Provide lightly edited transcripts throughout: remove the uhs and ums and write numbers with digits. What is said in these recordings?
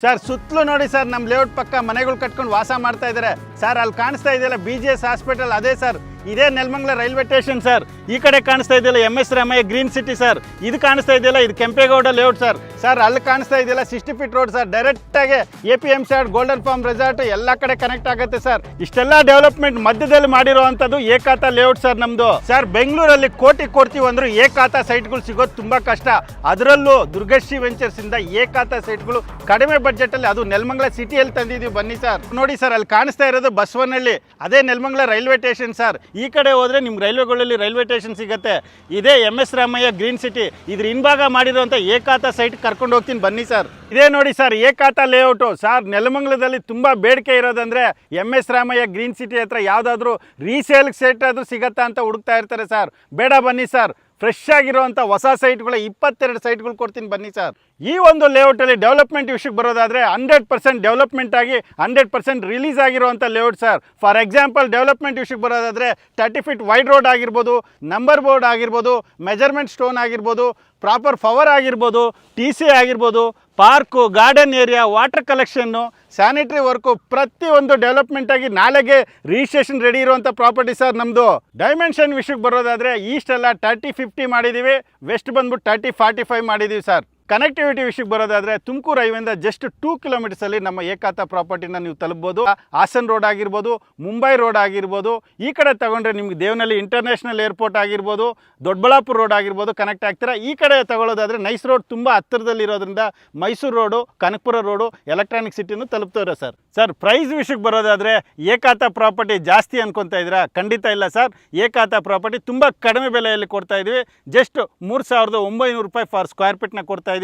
Sir ಸುತ್ತಲೂ ನೋಡಿ sir ನಮ್ಮ ಲೇಔಟ್ ಪಕ್ಕ ಮನೆಗಳು ಕಟ್ಕೊಂಡು ವಾಸ ಮಾಡ್ತಾ ಇದ್ದಾರೆ ಸರ್. ಅಲ್ಲಿ ಕಾಣಿಸ್ತಾ ಇದೆಯಲ್ಲ BGS ಹಾಸ್ಪಿಟಲ್, ಅದೇ ಸರ್. ಇದೇ ನೆಲಮಂಗಲ ರೈಲ್ವೆ ಸ್ಟೇಷನ್ ಸರ್. ಈ ಕಡೆ ಕಾಣಿಸ್ತಾ ಇದೆಯಲ್ಲ MS Ramaiah green city sir. ಇದು ಕಾಣಿಸ್ತಾ ಇದೆಯಲ್ಲ ಇದು ಕೆಂಪೇಗೌಡ ಲೇಔಟ್ ಸರ್. ಸರ್ ಅಲ್ಲಿ ಕಾಣಿಸ್ತಾ ಇದೆಯಲ್ಲ 60 ಫೀಟ್ ರೋಡ್ ಸರ್. ಡೈರೆಕ್ಟಾಗಿ APMC ಗೋಲ್ಡನ್ ಫಾರ್ಮ್ ರೆಸಾರ್ಟ್ ಎಲ್ಲ ಕಡೆ ಕನೆಕ್ಟ್ ಆಗುತ್ತೆ ಸರ್. ಇಷ್ಟೆಲ್ಲ ಡೆವಲಪ್ಮೆಂಟ್ ಮಧ್ಯದಲ್ಲಿ ಮಾಡಿರುವಂಥದ್ದು ಏಕಾತ ಲೇಔಟ್ ಸರ್ ನಮ್ಮದು. ಸರ್ ಬೆಂಗಳೂರಲ್ಲಿ ಕೋಟಿ ಕೊಡ್ತೀವಿ ಅಂದ್ರೂ ಏಕಾತ ಸೈಟ್ಗಳು ಸಿಗೋದು ತುಂಬ ಕಷ್ಟ. ಅದರಲ್ಲೂ ದುರ್ಗಶ್ರೀ ವೆಂಚರ್ಸಿಂದ ಏಕಾತ ಸೈಟ್ಗಳು ಕಡಿಮೆ ಬಡ್ಜೆಟಲ್ಲಿ, ಅದು ನೆಲಮಂಗಲ ಸಿಟಿಯಲ್ಲಿ ತಂದಿದ್ದೀವಿ. ಬನ್ನಿ ಸರ್. ನೋಡಿ ಸರ್ ಅಲ್ಲಿ ಕಾಣಿಸ್ತಾ ಇರೋದು ಬಸವನಹಳ್ಳಿ, ಅದೇ ನೆಲಮಂಗಲ ರೈಲ್ವೆ ಸ್ಟೇಷನ್ ಸರ್. ಈ ಕಡೆ ಹೋದರೆ ನಿಮ್ಮ ರೈಲ್ವೆಗಳಲ್ಲಿ ರೈಲ್ವೆ ಸ್ಟೇಷನ್ ಸಿಗುತ್ತೆ. ಇದೇ MS ರಾಮಯ್ಯ ಗ್ರೀನ್ ಸಿಟಿ. ಇದ್ರ ಹಿಂಭಾಗ ಮಾಡಿರುವಂಥ ಏಕಾತ ಸೈಟ್ ಕರ್ಕೊಂಡು ಹೋಗ್ತೀನಿ ಬನ್ನಿ ಸರ್. ಇದೇ ನೋಡಿ ಸರ್ ಏಕಾತ ಲೇಔಟು ಸರ್. ನೆಲಮಂಗಲದಲ್ಲಿ ತುಂಬ ಬೇಡಿಕೆ ಇರೋದಂದರೆ MS ರಾಮಯ್ಯ ಗ್ರೀನ್ ಸಿಟಿ ಹತ್ರ ಯಾವುದಾದ್ರೂ ರೀಸೇಲ್ ಸೈಟ್ ಆದರೂ ಸಿಗತ್ತಾ ಅಂತ ಹುಡುಕ್ತಾ ಇರ್ತಾರೆ ಸರ್. ಬೇಡ ಬನ್ನಿ ಸರ್, ಫ್ರೆಶ್ ಆಗಿರುವಂಥ ಹೊಸ ಸೈಟ್ಗಳ 22 ಸೈಟ್ಗಳು ಕೊಡ್ತೀನಿ ಬನ್ನಿ ಸರ್. ಈ ಒಂದು ಲೇಔಟಲ್ಲಿ ಡೆವಲಪ್ಮೆಂಟ್ ವಿಷಯಕ್ಕೆ ಬರೋದಾದರೆ 100% ಡೆವಲಪ್ಮೆಂಟ್ ಆಗಿ 100% ರಿಲೀಸ್ ಆಗಿರುವಂಥ layout sir. For example development ವಿಷಯಕ್ಕೆ ಬರೋದಾದರೆ 30 ಫೀಟ್ ವೈಡ್ ರೋಡ್ ಆಗಿರ್ಬೋದು, ನಂಬರ್ ಬೋರ್ಡ್ ಆಗಿರ್ಬೋದು, ಮೆಜರ್ಮೆಂಟ್ ಸ್ಟೋನ್ ಆಗಿರ್ಬೋದು, ಪ್ರಾಪರ್ ಪವರ್ ಆಗಿರ್ಬೋದು, TC ಆಗಿರ್ಬೋದು, park, garden area, water collection, sanitary work, ಪ್ರತಿಯೊಂದು ಡೆವಲಪ್ಮೆಂಟ್ ಆಗಿ ನಾಳೆಗೆ ರಿಜಿಸ್ಟ್ರೇಷನ್ ರೆಡಿ ಇರುವಂಥ ಪ್ರಾಪರ್ಟಿ ಸರ್ ನಮ್ಮದು. ಡೈಮೆನ್ಷನ್ ವಿಷಯಕ್ಕೆ ಬರೋದಾದರೆ ಈಸ್ಟ್ ಎಲ್ಲ 30-50 ಮಾಡಿದ್ದೀವಿ, ವೆಸ್ಟ್ ಬಂದ್ಬಿಟ್ಟು 30-45 ಮಾಡಿದ್ದೀವಿ ಸರ್. ಕನೆಕ್ಟಿವಿಟಿ ವಿಷಯಕ್ಕೆ ಬರೋದಾದರೆ ತುಮಕೂರು ಹೈವೇಯಿಂದ ಜಸ್ಟ್ 2 ಕಿಲೋಮೀಟರ್ಸಲ್ಲಿ ನಮ್ಮ ಏಕಾತ ಪ್ರಾಪರ್ಟಿನ ನೀವು ತಲುಪ್ಬೋದು. ಹಾಸನ್ ರೋಡ್ ಆಗಿರ್ಬೋದು, ಮುಂಬೈ ರೋಡ್ ಆಗಿರ್ಬೋದು, ಈ ಕಡೆ ತಗೊಂಡ್ರೆ ನಿಮ್ಗೆ ದೇವನಹಳ್ಳಿ ಇಂಟರ್ನ್ಯಾಷನಲ್ ಏರ್ಪೋರ್ಟ್ ಆಗಿರ್ಬೋದು, ದೊಡ್ಡಬಳ್ಳಾಪುರ ರೋಡ್ ಆಗಿರ್ಬೋದು ಕನೆಕ್ಟ್ ಆಗ್ತೀರಾ. ಈ ಕಡೆ ತಗೊಳ್ಳೋದಾದರೆ ನೈಸ್ ರೋಡ್ ತುಂಬ ಹತ್ತಿರದಲ್ಲಿರೋದ್ರಿಂದ Mysuru road, Kanakapura road, electronic ಸಿಟಿನೂ ತಲುಪ್ತವ್ರೆ ಸರ್. ಸರ್ ಪ್ರೈಸ್ ವಿಷಯಕ್ಕೆ ಬರೋದಾದರೆ ಏಕಾತ ಪ್ರಾಪರ್ಟಿ ಜಾಸ್ತಿ ಅನ್ಕೊತಾ ಇದ್ದೀರಾ? ಖಂಡಿತ ಇಲ್ಲ ಸರ್. ಏಕಾತ ಪ್ರಾಪರ್ಟಿ ತುಂಬ ಕಡಿಮೆ ಬೆಲೆಯಲ್ಲಿ ಕೊಡ್ತಾ ಇದ್ವಿ. ಜಸ್ಟ್ 3,900 ರೂಪಾಯಿ ಫಾರ್ ಸ್ಕ್ವೇರ್ ಫೀಟ್ನ ಕೊಡ್ತಾ ಇದ್ವಿ.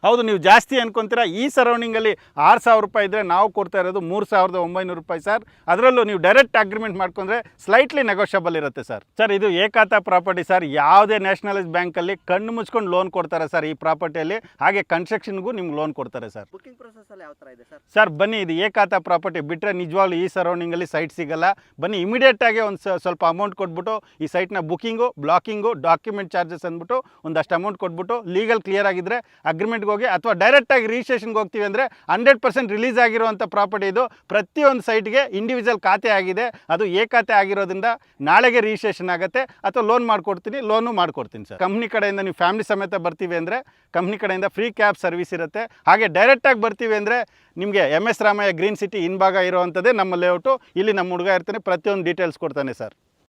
ಹೌದು, ನೀವು ಜಾಸ್ತಿ ಅನ್ಕೊಂತೀರಾ. ಈ ಸರೌಂಡಿಂಗಲ್ಲಿ 6,000 ರೂಪಾಯಿ ಇದ್ದರೆ ನಾವು ಕೊಡ್ತಾ ಇರೋದು 3,900 ರೂಪಾಯಿ ಸರ್. ಅದರಲ್ಲೂ ನೀವು ಡೈರೆಕ್ಟ್ ಅಗ್ರಿಮೆಂಟ್ ಮಾಡ್ಕೊಂಡ್ರೆ ಸ್ಲೈಟ್ಲಿ ನೆಗೋಷಿಯಬಲ್ ಇರುತ್ತೆ ಸರ್. ಸರ್ ಇದು ಏಕಾತ ಪ್ರಾಪರ್ಟಿ ಸರ್. ಯಾವುದೇ ನ್ಯಾಷನಲೈಸ್ ಬ್ಯಾಂಕಲ್ಲಿ ಕಣ್ಣು ಮುಚ್ಕೊಂಡು ಲೋನ್ ಕೊಡ್ತಾರೆ ಸರ್ ಈ ಪ್ರಾಪರ್ಟಿಯಲ್ಲಿ. ಹಾಗೆ ಕನ್ಸ್ಟ್ರಕ್ಷನ್ಗೂ ನಿಮ್ಗೆ ಲೋನ್ ಕೊಡ್ತಾರೆ ಸರ್. ಬುಕಿಂಗ್ ಪ್ರೊಸೆಸ್ ಅಲ್ಲಿ ಯಾವ ಥರ ಇದೆ ಸರ್? ಸರ್ ಬನ್ನಿ, ಇದು ಏಕಾತ ಪ್ರಾಪರ್ಟಿ ಬಿಟ್ಟರೆ ನಿಜವಾಗ್ಲೂ ಈ ಸರೌಂಡಿಂಗಲ್ಲಿ ಸೈಟ್ ಸಿಗಲ್ಲ. ಬನ್ನಿ, ಇಮಿಡಿಯೇಟಾಗಿ ಒಂದು ಸ್ವಲ್ಪ ಅಮೌಂಟ್ ಕೊಟ್ಬಿಟ್ಟು ಈ ಸೈಟ್ನ ಬುಕಿಂಗು, ಬ್ಲಾಕಿಂಗು, ಡಾಕ್ಯುಮೆಂಟ್ ಚಾರ್ಜಸ್ ಅಂದ್ಬಿಟ್ಟು ಒಂದಷ್ಟು ಅಮೌಂಟ್ ಕೊಟ್ಬಿಟ್ಟು ಲೀಗಲ್ ಕ್ಲಿಯರ್ ಆಗಿದ್ದರೆ ಅಗ್ರಿಮೆಂಟ್ಗೆ ಹೋಗಿ, ಅಥವಾ ಡೈರೆಕ್ಟಾಗಿ ರಿಜಿಸ್ಟ್ರೇಷನ್ಗೆ ಹೋಗ್ತೀವಿ ಅಂದರೆ 100% ರಿಲೀಸ್ ಆಗಿರುವಂಥ ಪ್ರಾಪರ್ಟಿ ಇದು. ಪ್ರತಿಯೊಂದು ಸೈಟ್ಗೆ ಇಂಡಿವಿಜುವಲ್ ಖಾತೆ ಆಗಿದೆ. ಅದು ಏಕಾತೆ ಆಗಿರೋದ್ರಿಂದ ನಾಳೆಗೆ ರಿಜಿಸ್ಟ್ರೇಷನ್ ಆಗುತ್ತೆ. ಅಥವಾ ಲೋನ್ ಮಾಡಿಕೊಡ್ತೀನಿ, ಲೋನು ಮಾಡಿಕೊಡ್ತೀನಿ ಸರ್. ಕಂಪ್ನಿ ಕಡೆಯಿಂದ ನೀವು ಫ್ಯಾಮಿಲಿ ಸಮೇತ ಬರ್ತೀವಿ ಅಂದರೆ ಕಂಪ್ನಿ ಕಡೆಯಿಂದ ಫ್ರೀ ಕ್ಯಾಬ್ ಸರ್ವಿಸ್ ಇರುತ್ತೆ. ಹಾಗೆ ಡೈರೆಕ್ಟಾಗಿ ಬರ್ತೀವಿ ಅಂದರೆ ನಿಮಗೆ MS ರಾಮಯ್ಯ ಗ್ರೀನ್ ಸಿಟಿ ಹಿಂಭಾಗ ಇರುವಂಥದ್ದೇ ನಮ್ಮ ಲೇಔಟು. ಇಲ್ಲಿ ನಮ್ಮ ಹುಡುಗ ಇರ್ತಾನೆ, ಪ್ರತಿಯೊಂದು ಡೀಟೇಲ್ಸ್ ಕೊಡ್ತಾನೆ ಸರ್.